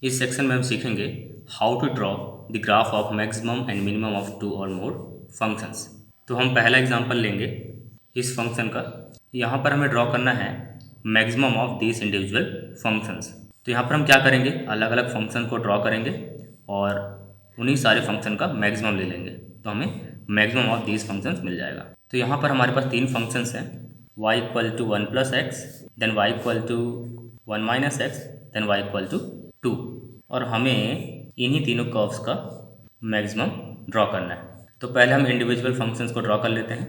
इस सेक्शन में हम सीखेंगे how to draw the graph of maximum and minimum of two और मोर फंक्शंस। तो हम पहला एग्जांपल लेंगे इस फंक्शन का। यहाँ पर हमें ड्रॉ करना है maximum of this individual functions. तो यहाँ पर हम क्या करेंगे, अलग अलग फंक्शन को ड्रॉ करेंगे और उन्हीं सारे फंक्शन का मैक्सिमम ले लेंगे, तो हमें मैक्सिमम ऑफ दिस फंक्शंस मिल जाएगा। तो यहाँ पर हमारे पास तीन फंक्शंस हैं, y equal to one plus x, then y equal to one minus x, then y equal to two. और हमें इन्हीं तीनों कर्व्स का मैक्सिमम ड्रॉ करना है। तो पहले हम इंडिविजुअल फंक्शंस को ड्रॉ कर लेते हैं।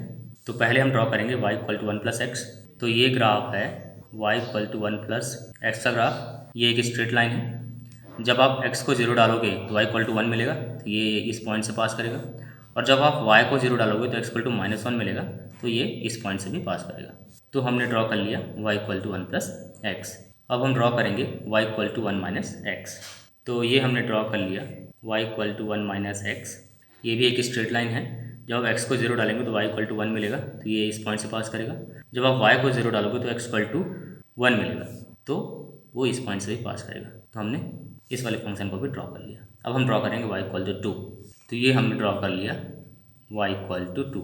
तो पहले हम ड्रॉ करेंगे y equal to one plus x. तो ये ग्राफ है y equal to one plus x का ग्राफ। ये एक स्ट्रेट लाइन है। जब आप x को जीरो डालोगे तो y इक्वल टू वन मिलेगा, तो ये इस पॉइंट से पास करेगा। और जब आप y को जीरो डालोगे तो x equal to minus one मिलेगा, तो ये इस पॉइंट से भी पास करेगा। तो हमने ड्रॉ कर लिया y equal to one plus x. अब हम ड्रॉ करेंगे y equal to one minus x. तो ये हमने ड्रॉ कर लिया y equal to one minus x. ये भी एक स्ट्रेट लाइन है। जब आप x को जीरो डालेंगे तो y इक्वल टू वन मिलेगा, तो ये इस पॉइंट से पास करेगा। जब आप y को जीरो डालोगे तो x इक्वल टू वन मिलेगा, तो वो इस पॉइंट से भी पास करेगा। तो हमने इस वाले फंक्शन को भी ड्रॉ कर लिया। अब हम ड्रॉ करेंगे y इक्वल टू टू। तो ये हमने ड्रॉ कर लिया y equal to two.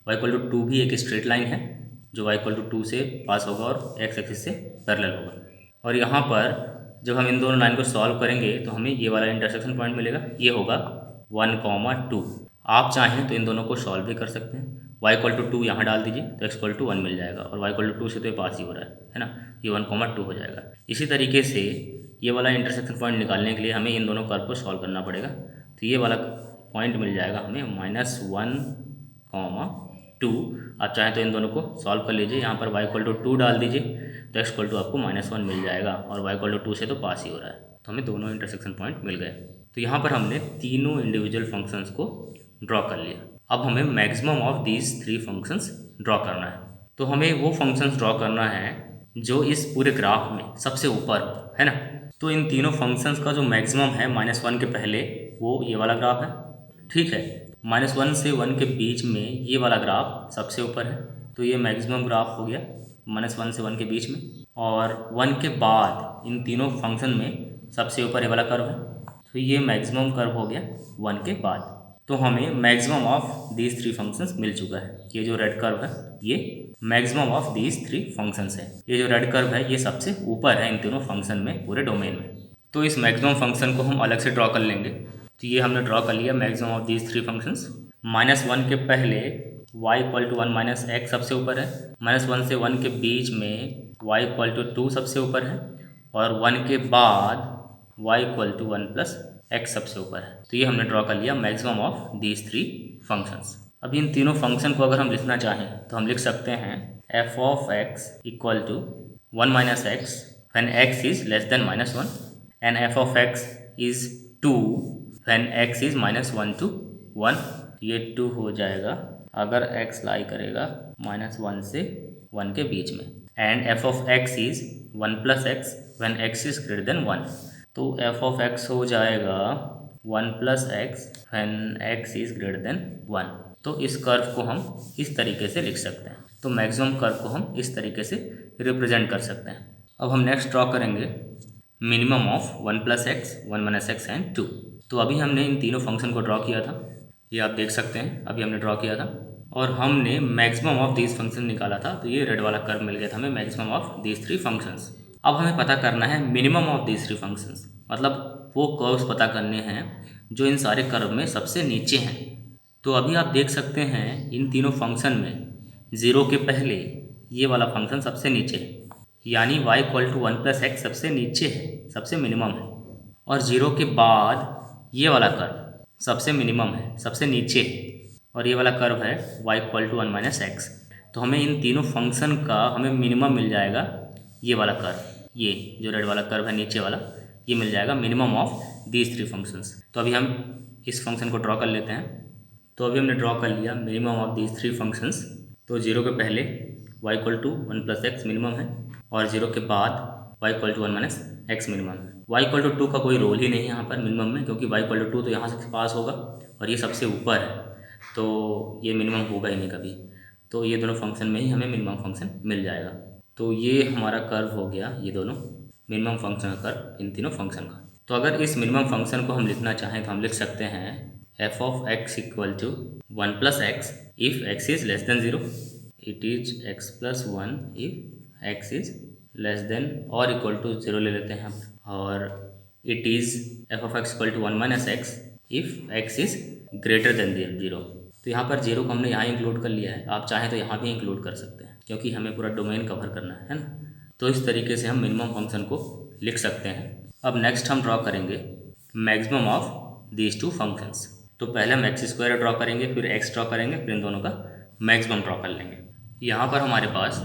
Y equal to two भी एक स्ट्रेट लाइन है जो y इक्वल टू टू से पास होगा और x एक्सिस से पैरेलल होगा। और यहाँ पर जब हम इन दोनों लाइन को सॉल्व करेंगे तो हमें ये वाला इंटरसेक्शन पॉइंट मिलेगा, ये होगा 1,2। आप चाहें तो इन दोनों को सॉल्व भी कर सकते हैं। y इक्वल टू टू यहाँ डाल दीजिए तो x इक्वल टू वन मिल जाएगा, और y इक्वल टू टू से तो ये पास ही हो रहा है ना, ये 1,2 हो जाएगा। इसी तरीके से ये वाला इंटरसेक्शन पॉइंट निकालने के लिए हमें इन दोनों कर्व को सॉल्व करना पड़ेगा। तो ये वाला पॉइंट मिल जाएगा हमें -1,2। आप चाहें तो इन दोनों को सॉल्व कर लीजिए। यहाँ पर y इक्वल टू टू डाल दीजिए तो x इक्वल टू आपको -1 मिल जाएगा, और y इक्वल टू टू से तो पास ही हो रहा है। तो हमें दोनों इंटरसेक्शन पॉइंट मिल गए। तो यहाँ पर हमने तीनों इंडिविजुअल फंक्शंस को ड्रॉ कर लिया। अब हमें maximum of these three functions draw करना है। तो हमें वो फंक्शंस ड्रॉ करना है जो इस पूरे ग्राफ में सबसे ऊपर है ना। तो इन तीनों फंक्शंस का जो मैक्सिमम है -1 के पहले, वो ये वाला ग्राफ है, ठीक है। -1 से 1 के बीच में ये वाला ग्राफ सबसे ऊपर है, तो ये मैक्सिमम ग्राफ हो गया -1 से 1 के बीच में। और 1 के बाद इन तीनों फंक्शन में सबसे ऊपर ये वाला कर्व है, तो ये मैक्सिमम कर्व हो गया 1 के बाद। तो हमें maximum of these three functions मिल चुका है। ये जो रेड कर्व है ये maximum of these three functions है। ये जो रेड कर्व है ये सबसे ऊपर है इन तीनों फंक्शन में, पूरे डोमेन में। तो इस मैक्सिमम फंक्शन को हम अलग से ड्रॉ कर लेंगे। तो ये हमने ड्रॉ कर लिया maximum of these three functions. -1 के पहले y equal to one minus x सबसे ऊपर है। -1 से 1 के बीच में y इक्वल टू टू सबसे ऊपर है, और 1 के बाद y equal to one plus x सबसे ऊपर है। तो ये हमने ड्रॉ कर लिया maximum of these three functions. अब इन तीनों फंक्शन को अगर हम लिखना चाहें तो हम लिख सकते हैं f of x equal to one minus x when x is less than -1, and f of x is two when x is -1 to 1। ये 2 हो जाएगा अगर x लाई करेगा -1 से 1 के बीच में। And f of x is one plus x when x is greater than 1। तो f ऑफ x हो जाएगा one plus x when x is greater than 1। तो इस कर्व को हम इस तरीके से लिख सकते हैं। तो मैक्सिमम कर्व को हम इस तरीके से रिप्रेजेंट कर सकते हैं। अब हम नेक्स्ट ड्रॉ करेंगे minimum of one plus x, one minus x and 2। तो अभी हमने इन तीनों फंक्शन को ड्रॉ किया था, ये आप देख सकते हैं, अभी हमने ड्रॉ किया था। और हमने मैक्सिमम ऑफ दीज फंक्शन निकाला था, तो ये रेड वाला कर्व मिल गया था हमें maximum of these three functions. अब हमें पता करना है minimum of these three functions, मतलब वो कर्व्स पता करने हैं जो इन सारे कर्व में सबसे नीचे हैं। तो अभी आप देख सकते हैं इन तीनों फंक्शन में 0 के पहले ये वाला फंक्शन सबसे नीचे है, यानी y equal to one plus x सबसे नीचे है, सबसे मिनिमम है। और 0 के बाद ये वाला कर्व सबसे मिनिमम है, सबसे नीचे है। और ये वाला कर्व है y equal to one minus x. तो हमें इन तीनों फंक्शन का हमें मिनिमम मिल जाएगा ये वाला कर्व, ये जो रेड वाला कर्व है नीचे वाला, ये मिल जाएगा minimum of these three functions. तो अभी हम इस फंक्शन को ड्रॉ कर लेते हैं। तो अभी हमने ड्रॉ कर लिया minimum of these three functions. तो 0 के पहले y equal to one plus x minimum है, और 0 के बाद y equal to one minus x minimum है। y इक्वल टू टू का कोई रोल ही नहीं है यहाँ पर मिनिमम में, क्योंकि y इक्वल टू टू तो यहाँ से पास होगा और ये सबसे ऊपर है, तो ये मिनिमम होगा ही नहीं कभी। तो ये दोनों फंक्शन में ही हमें मिनिमम फंक्शन मिल जाएगा। तो ये हमारा कर्व हो गया, ये दोनों मिनिमम फंक्शन का कर्व इन तीनों फंक्शन का। तो अगर इस मिनिमम फंक्शन को हम लिखना चाहें तो हम लिख सकते हैं F of x equal to 1 plus x if x is less than 0, it is x plus 1 if x is less than और इक्वल टू 0 ले लेते हैं हम, और it is F of x equal to 1 minus x if x is greater than 0। तो यहाँ पर 0 को हमने यहाँ इंक्लूड कर लिया है, आप चाहें तो यहाँ भी इंक्लूड कर सकते हैं क्योंकि हमें पूरा डोमेन कवर करना है ना। तो इस तरीके से हम मिनिमम फंक्शन को लिख सकते हैं। अब नेक्स्ट हम ड्रॉ करेंगे maximum of these two functions. तो पहले हम एक्स स्क्वायर ड्रॉ करेंगे, फिर एक्स ड्रॉ करेंगे, फिर इन दोनों का मैक्सिमम ड्रॉ कर लेंगे। यहाँ पर हमारे पास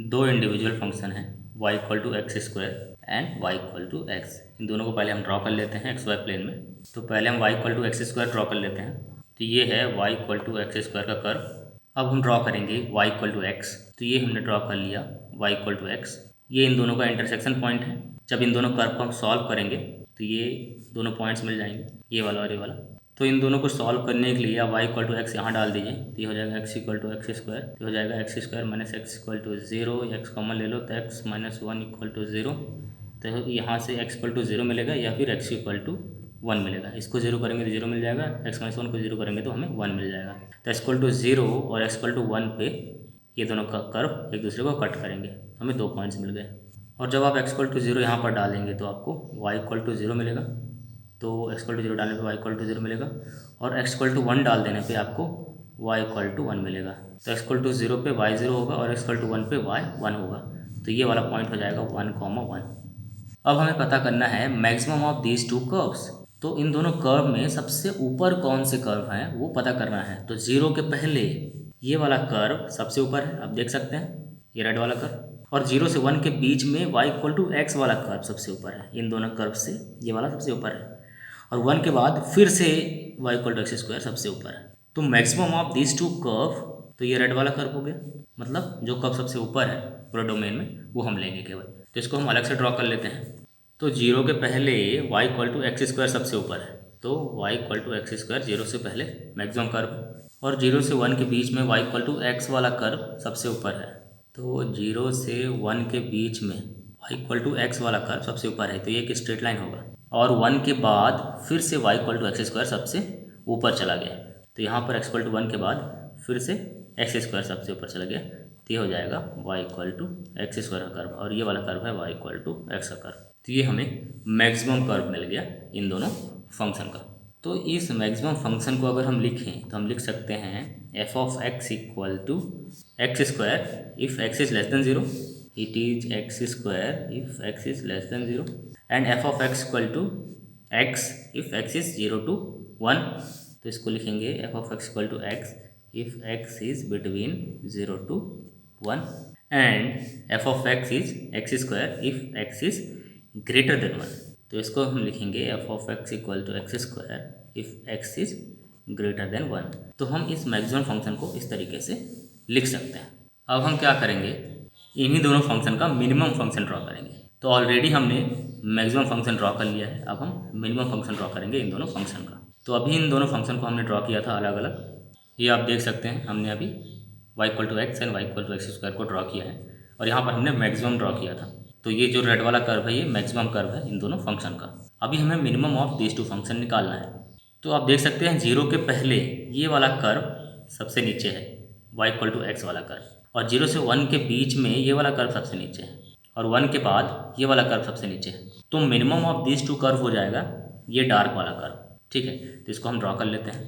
दो इंडिविजुअल फंक्शन हैं, y equal to x square and y equal to X. इन दोनों को पहले हम ड्रॉ कर लेते हैं एक्स वाई प्लेन में। तो पहले हम y equal to x square draw कर लेते हैं। तो ये है y equal to x square का कर्व। अब हम ड्रॉ करेंगे y इक्वल टू एक्स। तो ये हमने ड्रॉ कर लिया y इक्वल टू एक्स। ये इन दोनों का इंटरसेक्शन पॉइंट है। जब इन दोनों कर्व को हम सॉल्व करेंगे तो ये दोनों पॉइंट्स मिल जाएंगे, ये वाला और ये वाला। तो इन दोनों को सॉल्व करने के लिए आप y इक्वल टू एक्स यहाँ डाल दीजिए, तो ये हो जाएगा x equal to x square. तो हो जाएगा x square minus x equal to 0, x common ले लो तो x माइनस 1 इक्वल टू 0। तो यहाँ से x इक्वल टू 0 मिलेगा या फिर x इक्वल टू 1 मिलेगा। इसको 0 करेंगे तो 0 मिल जाएगा, x माइनस 1 को 0 करेंगे तो हमें 1 मिल जाएगा। तो x इक्वल टू 0 और x इक्वल टू 1 पे ये दोनों का कर्व एक दूसरे को कट करेंगे, हमें 2 पॉइंट्स मिल गए। और जब आप x इक्वल टू 0 यहाँ पर डालेंगे तो आपको y इक्वल टू 0 मिलेगा। तो x इक्वल टू 0 डालने पे y इक्वल टू 0 मिलेगा, और x इक्वल टू 1 डाल देने पे आपको y इक्वल टू 1 मिलेगा। तो x इक्वल टू 0 पे y 0 होगा और x इक्वल टू 1 पे y 1 होगा। तो ये वाला पॉइंट हो जाएगा 1,1। अब हमें पता करना है maximum of these two curves. तो इन दोनों कर्व में सबसे ऊपर कौन से कर्व हैं वो पता करना है। तो 0 के पहले ये वाला कर्व सबसे ऊपर है, आप देख सकते हैं ये रेड वाला कर्व। और 0 से 1 के बीच में y इक्वल टू एक्स वाला कर्व सबसे ऊपर है। इन दोनों कर्व से ये वाला सबसे ऊपर है, और 1 के बाद फिर से y equal to x square सबसे ऊपर है। तो maximum of this two curve, तो ये रेड वाला कर्व हो गया, मतलब जो कर्व सबसे ऊपर है पूरा डोमेन में वो हम लेंगे केवल। तो इसको हम अलग से ड्रॉ कर लेते हैं। तो 0 के पहले y equal to x square सबसे ऊपर है, तो y equal to x square 0 से पहले मैक्सिमम कर्व। और 0 से 1 के बीच में y इक्वल टू एक्स वाला कर्व सबसे ऊपर है। तो 0 से 1 के बीच में y इक्वल टू एक्स वाला कर्व सबसे ऊपर है, तो ये एक स्ट्रेट लाइन होगा। और 1 के बाद फिर से y equal to x square सबसे ऊपर चला गया, तो यहाँ पर x इक्वल टू 1 के बाद फिर से एक्स स्क्वायर सबसे ऊपर चला गया, तो ये हो जाएगा y equal to x square का कर्व, और ये वाला कर्व है y इक्वल टू एक्स का कर्व। तो ये हमें मैक्सिमम कर्व मिल गया इन दोनों फंक्शन का। तो इस मैक्सिमम फंक्शन को अगर हम लिखें तो हम लिख सकते हैं F of x equal to x square if x is less than 0, it is x square if x is less than 0, and f of x equal to x if x is 0 to 1। तो इसको लिखेंगे f of x equal to x if x is between 0 to 1, and f of x is x square if x is greater than 1। तो इसको हम लिखेंगे f of x equal to x square if x is greater than 1। तो हम इस maximum function को इस तरीके से लिख सकते हैं। अब हम क्या करेंगे, इन्हीं दोनों फंक्शन का मिनिमम फंक्शन ड्रॉ करेंगे। तो ऑलरेडी हमने मैक्सिमम फंक्शन ड्रॉ कर लिया है, अब हम मिनिमम फंक्शन ड्रॉ करेंगे इन दोनों फंक्शन का। तो अभी इन दोनों फंक्शन को हमने ड्रॉ किया था अलग अलग, ये आप देख सकते हैं। हमने अभी y equal to x and y equal to x square को ड्रॉ किया है, और यहाँ पर हमने मैक्सिमम ड्रॉ किया था। तो ये जो रेड वाला कर्व है ये मैक्सिमम कर्व है इन दोनों फंक्शन का। अभी हमें minimum of these two function निकालना है। तो आप देख सकते हैं 0 के पहले ये वाला कर्व सबसे नीचे है, y इक्वल टू एक्स वाला कर्व, और 0 से 1 के बीच में ये वाला कर्व सबसे नीचे है, और 1 के बाद ये वाला कर्व सबसे नीचे है। तो minimum of these two curve हो जाएगा ये डार्क वाला कर्व, ठीक है। तो इसको हम ड्रॉ कर लेते हैं।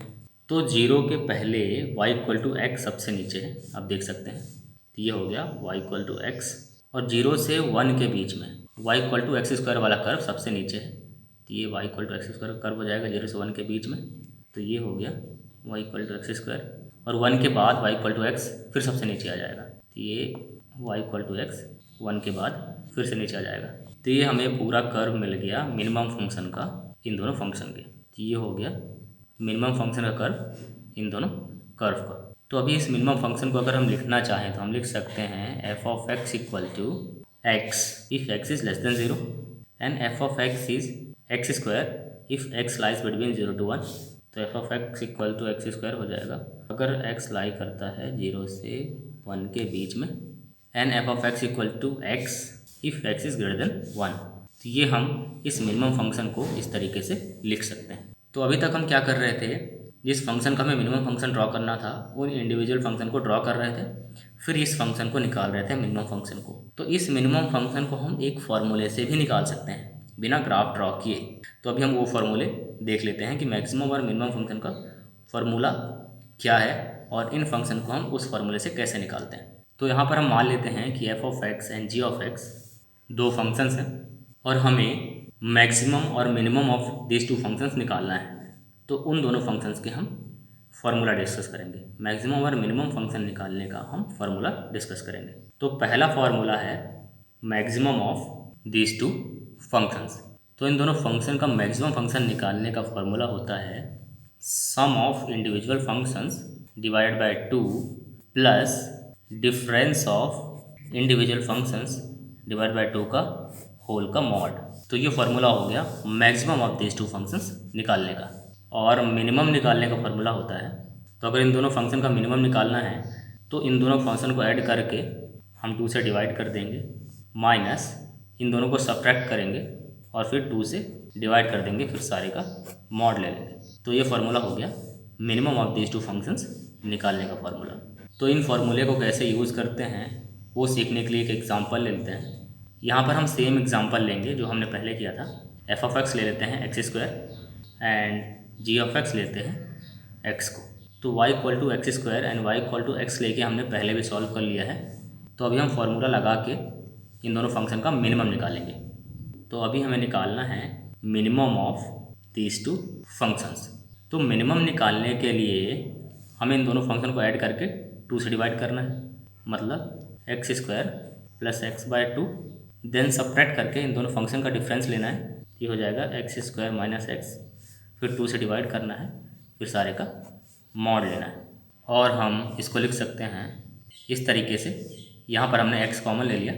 तो 0 के पहले y इक्वल टू एक्स सबसे नीचे है, आप देख सकते हैं। तो ये हो गया y इक्वल टू एक्स, और 0 से 1 के बीच में y equal to x square वाला कर्व सबसे नीचे है, तो ये y equal to x square curve हो जाएगा 0 से 1 के बीच में। तो ये हो गया y equal to x square, और 1 के बाद y इक्वल टू एक्स फिर सबसे नीचे आ जाएगा, तो ये y इक्वल टू एक्स 1 के बाद फिर से नीचे आ जाएगा। तो ये हमें पूरा कर्व मिल गया मिनिमम फंक्शन का इन दोनों फंक्शन के। तो ये हो गया मिनिमम फंक्शन का कर्व इन दोनों कर्व का। तो अभी इस मिनिमम फंक्शन को अगर हम लिखना चाहें तो हम लिख सकते हैं F of x equal to x if x is less than 0, and f of x is x square if x lies between 0 to 1। तो f of x equal to x square हो जाएगा अगर एक्स लाई करता है 0 से 1 के बीच में, and f of x equal to x if x is greater than 1। तो ये हम इस मिनिमम फंक्शन को इस तरीके से लिख सकते हैं। तो अभी तक हम क्या कर रहे थे, जिस फंक्शन का हमें मिनिमम फंक्शन ड्रॉ करना था उन इंडिविजुअल फंक्शन को ड्रॉ कर रहे थे, फिर इस फंक्शन को निकाल रहे थे मिनिमम फंक्शन को। तो इस मिनिमम फंक्शन को हम एक फार्मूले से भी निकाल सकते हैं बिना ग्राफ ड्रॉ किए। तो अभी हम वो फार्मूले देख लेते हैं कि मैक्सिमम और मिनिमम फंक्शन का फार्मूला क्या है और इन फंक्शन को हम उस फार्मूले से कैसे निकालते हैं। तो यहाँ पर हम मान लेते हैं कि f of x and g of x दो फंक्शंस हैं और हमें मैक्सिमम और minimum of this two functions निकालना है। तो उन दोनों फंक्शंस के हम फार्मूला डिस्कस करेंगे। मैक्सिमम और मिनिमम फंक्शन निकालने का हम फार्मूला डिस्कस करेंगे। तो पहला फार्मूला है maximum of this two functions. तो इन दोनों फंक्शन का मैक्सिमम फंक्शन निकालने का फार्मूला होता है sum of individual functions divided by 2 plus difference of individual functions divide by 2 का होल का मॉड। तो ये फार्मूला हो गया maximum of this two functions निकालने का। और मिनिमम निकालने का फार्मूला होता है, तो अगर इन दोनों फंक्शन का मिनिमम निकालना है तो इन दोनों फंक्शन को ऐड करके हम 2 से डिवाइड कर देंगे, माइनस इन दोनों को सब्ट्रैक्ट करेंगे और फिर 2 से डिवाइड कर देंगे, फिर सारे का मॉड ले लेंगे। तो ये फार्मूला हो गया minimum of this two functions निकालने का फार्मूला। तो इन फार्मूले को कैसे यूज़ करते हैं वो सीखने के लिए एक एग्जांपल ले लेते हैं। यहाँ पर हम सेम एग्जांपल लेंगे जो हमने पहले किया था। एफ ऑफ एक्स ले लेते हैं x square and g of x लेते हैं एक्स को। तो y equal to x square and y equal to x लेके हमने पहले भी सॉल्व कर लिया है। तो अभी हम फार्मूला लगा के इन दोनों फंक्शन का मिनिमम निकालेंगे। तो अभी हमें निकालना है minimum of these two functions. तो मिनिमम निकालने के लिए हमें इन दोनों फंक्शन को ऐड करके 2 से डिवाइड करना है, मतलब x square plus x by 2, then subtract करके इन दोनों फंक्शन का डिफरेंस लेना है। ये हो जाएगा एक्स स्क्वायर माइनस एक्स, फिर 2 से डिवाइड करना है, फिर सारे का मॉड लेना है। और हम इसको लिख सकते हैं इस तरीके से। यहाँ पर हमने x कॉमन ले लिया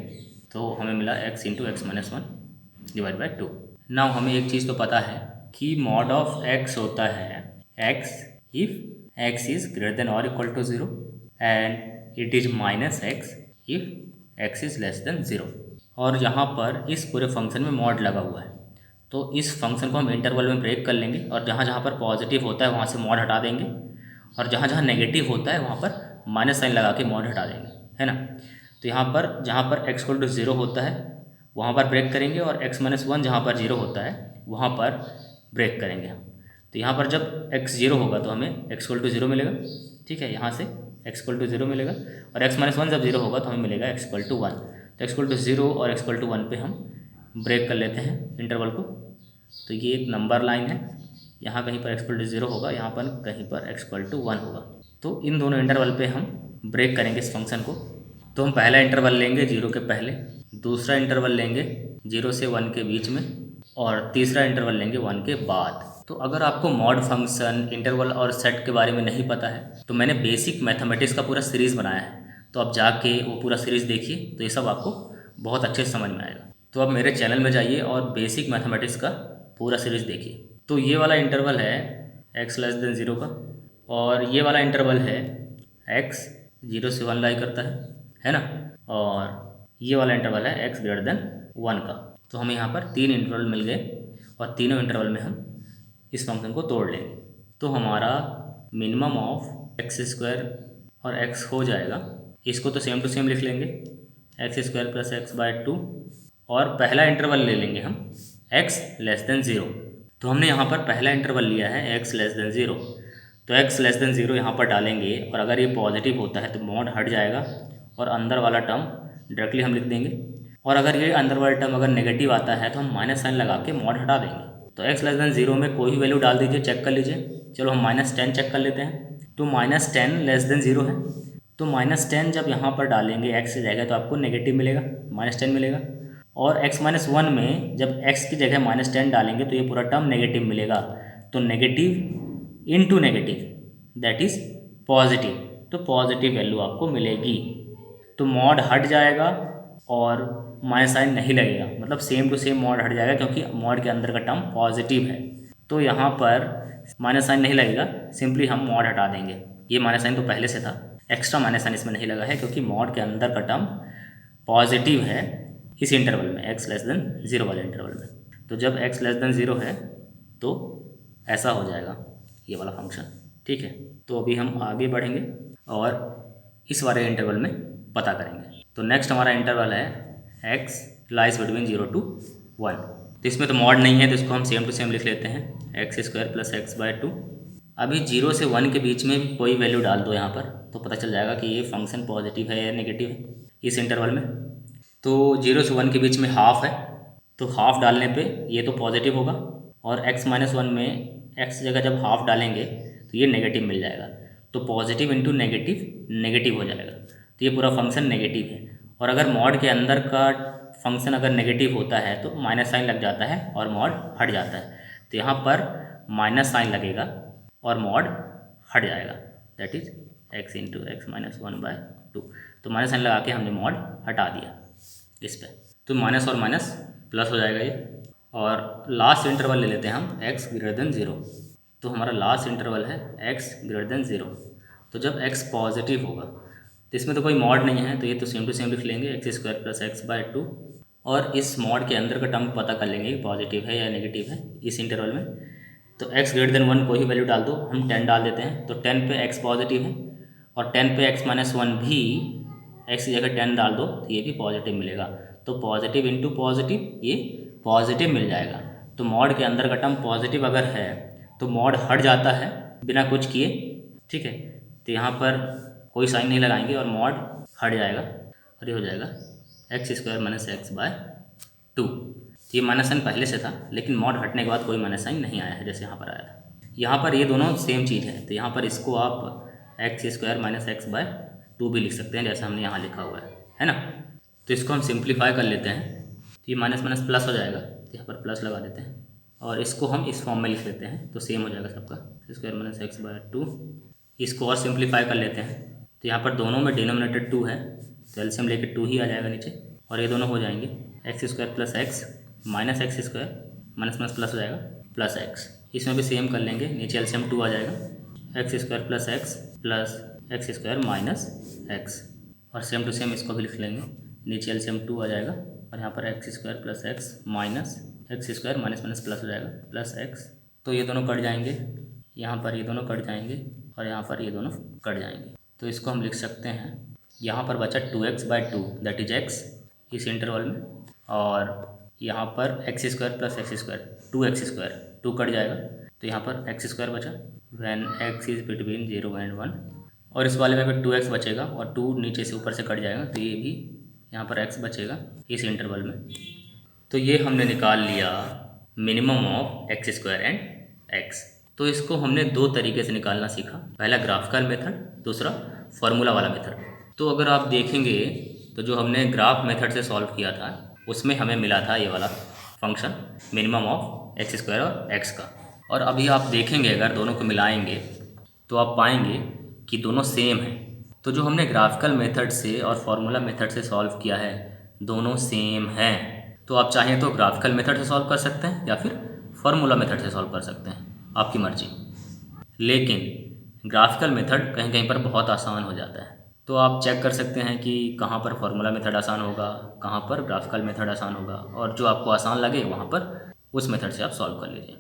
तो हमें मिला x into x minus 1 divide by 2। Now हमें एक चीज़ तो पता है कि मॉड ऑफ x होता है x if x is greater than और equal to 0 and it is minus x if x is less than 0। और यहाँ पर इस पूरे फंक्शन में मॉड लगा हुआ है, तो इस फंक्शन को हम इंटरवल में ब्रेक कर लेंगे और जहाँ जहाँ पर पॉजिटिव होता है वहाँ से मॉड हटा देंगे और जहाँ जहाँ नेगेटिव होता है वहाँ पर माइनस साइन लगा के मॉड हटा देंगे, है ना। तो यहाँ पर जहाँ पर x इक्वल टू 0 होता है वहाँ पर ब्रेक करेंगे और x माइनस 1 जहाँ पर 0 होता है वहाँ पर ब्रेक करेंगे हम। तो यहाँ पर जब x 0 होगा तो हमें x इक्वल टू 0 मिलेगा, ठीक है। यहाँ से x इक्वल टू 0 मिलेगा और x माइनस 1 जब 0 होगा तो हमें मिलेगा x इक्वल टू 1। तो x इक्वल टू 0 और x इक्वल टू 1 पे हम ब्रेक कर लेते हैं इंटरवल को। तो ये एक नंबर लाइन है, यहाँ कहीं पर x इक्वल टू 0 होगा, यहाँ पर कहीं पर x इक्वल टू 1 होगा। तो इन दोनों इंटरवल पे हम ब्रेक करेंगे इस फंक्शन को। तो हम पहला इंटरवल लेंगे 0 के पहले, दूसरा इंटरवल लेंगे 0 से 1 के बीच में और तीसरा इंटरवल लेंगे 1 के बाद। तो अगर आपको मॉड फंक्शन, इंटरवल और सेट के बारे में नहीं पता है तो मैंने बेसिक मैथमेटिक्स का पूरा सीरीज़ बनाया है, तो आप जाके वो पूरा सीरीज़ देखिए, तो ये सब आपको बहुत अच्छे से समझ में आएगा। तो आप मेरे चैनल में जाइए और बेसिक मैथमेटिक्स का पूरा सीरीज़ देखिए। तो ये वाला इंटरवल है x लेस देन 0 का और ये वाला इंटरवल है x 0 से 1 लाई करता है ना। और ये वाला इंटरवल है x ग्रेटर देन 1 का। तो हमें यहाँ पर 3 इंटरवल मिल गए और तीनों इंटरवल में हम इस फंक्शन को तोड़ लेंगे। तो हमारा मिनिमम ऑफ एक्स स्क्वायर और x हो जाएगा। इसको तो सेम टू सेम लिख लेंगे x square plus x by 2 और पहला इंटरवल ले लेंगे हम x लेस देन 0। तो हमने यहाँ पर पहला इंटरवल लिया है x लेस देन 0, तो x लेस देन 0 यहाँ पर डालेंगे और अगर ये पॉजिटिव होता है तो मॉड हट जाएगा और अंदर वाला टर्म डायरेक्टली हम लिख देंगे। और अगर ये अंदर वाला टर्म अगर नेगेटिव आता है तो हम माइनस साइन लगा के मॉड हटा देंगे। तो x लेस देन 0 में कोई भी वैल्यू डाल दीजिए, चेक कर लीजिए। चलो हम -10 चेक कर लेते हैं। तो -10 लेस देन 0 है, तो -10 जब यहाँ पर डालेंगे x की जगह तो आपको नेगेटिव मिलेगा, -10 मिलेगा। और x माइनस 1 में जब x की जगह -10 डालेंगे तो ये पूरा टर्म नेगेटिव मिलेगा। तो negative into negative that is positive, तो पॉजिटिव वैल्यू आपको मिलेगी। तो मॉड हट जाएगा और माइनस साइन नहीं लगेगा, मतलब सेम टू सेम मॉड हट जाएगा क्योंकि मॉड के अंदर का टर्म पॉजिटिव है। तो यहाँ पर माइनस साइन नहीं लगेगा, सिंपली हम मॉड हटा देंगे। ये माइनस साइन तो पहले से था, एक्स्ट्रा माइनस साइन इसमें नहीं लगा है क्योंकि मॉड के अंदर का टर्म पॉजिटिव है, इस इंटरवल में, x लेस देन 0 वाले इंटरवल में। तो जब x लेस देन 0 है तो ऐसा हो जाएगा ये वाला फंक्शन, ठीक है। तो अभी हम आगे बढ़ेंगे और इस वाले इंटरवल में पता करेंगे। तो नेक्स्ट हमारा इंटरवल है x लाइज बिटवीन 0 to 1। तो इसमें तो मॉड नहीं है, तो इसको हम सेम टू सेम लिख लेते हैं, x square plus x by 2। अभी 0 से 1 के बीच में भी कोई वैल्यू डाल दो यहाँ पर, तो पता चल जाएगा कि ये फंक्शन पॉजिटिव है या नेगेटिव है इस इंटरवल में। तो 0 से 1 के बीच में हाफ है, तो हाफ डालने पे ये तो पॉजिटिव होगा, और x माइनस 1 में x जगह जब हाफ डालेंगे तो ये नेगेटिव मिल जाएगा। तो पॉजिटिव इंटू नेगेटिव नेगेटिव हो जाएगा, तो ये पूरा फंक्शन नेगेटिव है। और अगर मॉड के अंदर का फंक्शन अगर नेगेटिव होता है तो माइनस साइन लग जाता है और मॉड हट जाता है। तो यहाँ पर माइनस साइन लगेगा और मॉड हट जाएगा, that is x into x minus 1/2। तो माइनस साइन लगा के हमने मॉड हटा दिया इस पर, तो माइनस और माइनस प्लस हो जाएगा ये। और लास्ट इंटरवल ले लेते हैं हम x ग्रेटर देन 0। तो हमारा लास्ट इंटरवल है x ग्रेटर देन 0। तो जब x पॉजिटिव होगा, तो इसमें तो कोई मॉड नहीं है, तो ये तो सेम टू सेम लिख लेंगे, x square plus x by 2। और इस मॉड के अंदर का टर्म पता कर लेंगे कि पॉजिटिव है या नेगेटिव है इस इंटरवल में। तो x ग्रेटर देन 1 कोई ही वैल्यू डाल दो, हम 10 डाल देते हैं, तो 10 पे x पॉजिटिव है, और 10 पे x माइनस 1 भी x की जगह 10 डाल दो तो ये भी पॉजिटिव मिलेगा। तो पॉजिटिव इंटू पॉजिटिव ये पॉजिटिव मिल जाएगा। तो मॉड के अंदर का टर्म पॉजिटिव अगर है तो मॉड हट जाता है बिना कुछ किए, ठीक है। तो यहाँ पर कोई साइन नहीं लगाएंगे और मॉड हट जाएगा, और ये हो जाएगा x square minus x by 2। ये माइनस साइन पहले से था, लेकिन मॉड हटने के बाद कोई माइनस साइन नहीं आया है जैसे यहाँ पर आया था। यहाँ पर ये दोनों सेम चीज़ है, तो यहाँ पर इसको आप x square minus x by 2 भी लिख सकते हैं जैसे हमने यहाँ लिखा हुआ है ना। तो इसको हम सिंप्लीफाई कर लेते हैं, तो ये माइनस माइनस प्लस हो जाएगा, तो यहाँ पर प्लस लगा देते हैं, और इसको हम इस फॉर्म में लिख लेते हैं, तो सेम हो जाएगा सबका, स्क्वायर माइनस एक्स बाय 2। इसको और सिंप्लीफाई कर लेते हैं, तो यहाँ पर दोनों में डिनोमिनेटर 2 है, तो एलसीएम लेके 2 ही आ जाएगा नीचे, और ये दोनों हो जाएंगे x square plus x minus x square, minus minus plus हो जाएगा प्लस एक्स। इसमें भी सेम कर लेंगे, नीचे एलसीएम 2 आ जाएगा, x square plus x square minus x, और सेम टू सेम इसको भी लिख लेंगे, नीचे एलसीएम 2 आ जाएगा, और यहाँ पर x square plus x minus x square minus minus plus हो जाएगा प्लस एक्स। तो ये दोनों कट जाएंगे, यहाँ पर ये दोनों कट जाएंगे, और यहाँ पर ये दोनों कट जाएंगे। तो इसको हम लिख सकते हैं, यहाँ पर बचा 2x by 2 that is x इस इंटरवल में, और यहाँ पर x square plus x square 2x square 2 cut जाएगा, तो यहाँ पर एक्स स्क्वायर बचा when x is between 0 and 1, और इस वाले में भी 2x बचेगा और 2 नीचे से ऊपर से कट जाएगा, तो ये भी यहाँ पर x बचेगा इस इंटरवल में। तो ये हमने निकाल लिया minimum of x square and x। तो इसको हमने 2 तरीके से निकालना सीखा, पहला ग्राफिकल मेथड, दूसरा फार्मूला वाला मेथड। तो अगर आप देखेंगे तो जो हमने ग्राफ मेथड से सॉल्व किया था उसमें हमें मिला था ये वाला function minimum of x square और x का, और अभी आप देखेंगे अगर दोनों को मिलाएंगे तो आप पाएंगे कि दोनों सेम हैं। तो जो हमने ग्राफिकल मेथड से और फार्मूला मेथड से सॉल्व किया है दोनों सेम हैं। तो आप चाहें तो ग्राफिकल मेथड से सॉल्व कर सकते हैं या फिर फार्मूला मेथड से सॉल्व कर सकते हैं, आपकी मर्जी। लेकिन ग्राफिकल मेथड कहीं कहीं पर बहुत आसान हो जाता है, तो आप चेक कर सकते हैं कि कहाँ पर फार्मूला मेथड आसान होगा, कहाँ पर ग्राफिकल मेथड आसान होगा, और जो आपको आसान लगे वहाँ पर उस मेथड से आप सॉल्व कर लीजिए।